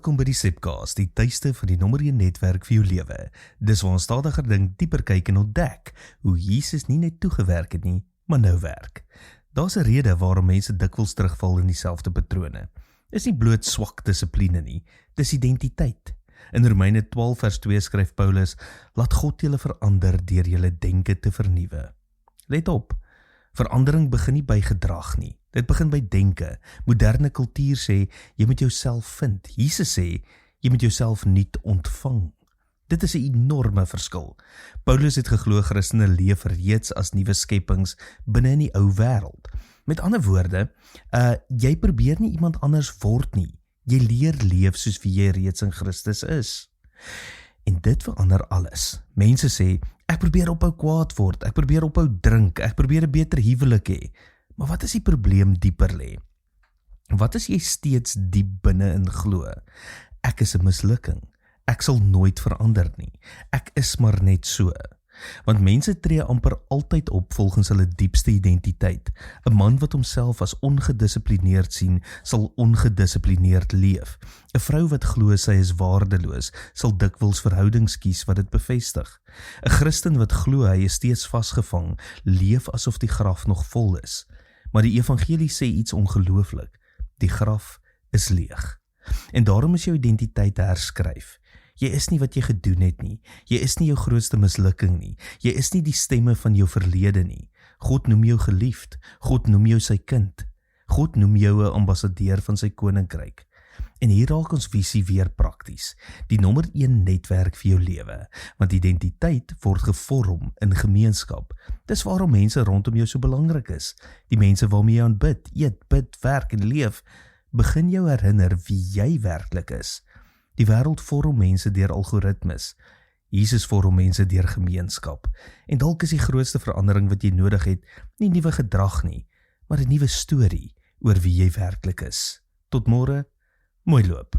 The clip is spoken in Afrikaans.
Welkom by die Sipcast, die tuiste van die nommer 1 netwerk vir jou lewe. Dis waar ons stadiger dink, dieper kyk en ontdek hoe Jesus nie net toegewerk het nie, maar nou werk. Daar's 'n rede waarom mense dikwels terugval in dieselfde patrone. Dis nie bloot swak dissipline nie, dis identiteit. In Romeine 12 vers 2 skryf Paulus, laat God julle verander deur julle denke te vernuwe. Let op, verandering begin nie by gedrag nie. Dit begin by denke. Moderne kultuur sê, jy moet jouself vind. Jesus sê, jy moet jouself nuut ontvang. Dit is 'n enorme verskil. Paulus het geglo Christene leef reeds as nuwe skepings binne in die ou wêreld. Met ander woorde, jy probeer nie iemand anders word nie. Jy leer leef soos wie jy reeds in Christus is. En dit verander alles. Mense sê, ek probeer ophou kwaad word, ek probeer ophou drink, ek probeer 'n beter huwelik hê. Maar wat is die probleem dieper lê? Wat as jy steeds diep binne in glo? Ek is 'n mislukking. Ek sal nooit verander nie. Ek is maar net so. Want mense tree amper altyd op volgens hulle diepste identiteit. 'n Man wat homself as ongedissiplineerd sien, sal ongedissiplineerd leef. 'n Vrou wat glo sy is waardeloos, sal dikwels verhoudings kies wat dit bevestig. 'n Christen wat glo hy is steeds vasgevang, leef asof die graf nog vol is. Maar die evangelie sê iets ongelooflik. Die graf is leeg. En daarom is jou identiteit herskryf. Jy is nie wat jy gedoen het nie. Jy is nie jou grootste mislukking nie. Jy is nie die stemme van jou verlede nie. God noem jou geliefd. God noem jou sy kind. God noem jou 'n ambassadeur van sy koninkryk. En hier raak ons visie weer prakties. Die nommer 1 netwerk vir jou lewe. Want identiteit word gevorm in gemeenskap. Dis waarom mense rondom jou so belangrik is. Die mense waarmee jy aanbid, eet, bid, werk en leef, begin jou herinner wie jy werklik is. Die wêreld vorm mense deur algoritmes. Jesus vorm mense deur gemeenskap. En dalk is die grootste verandering wat jy nodig het, nie nuwe gedrag nie, maar 'n nuwe storie oor wie jy werklik is. Tot môre, mooi loop.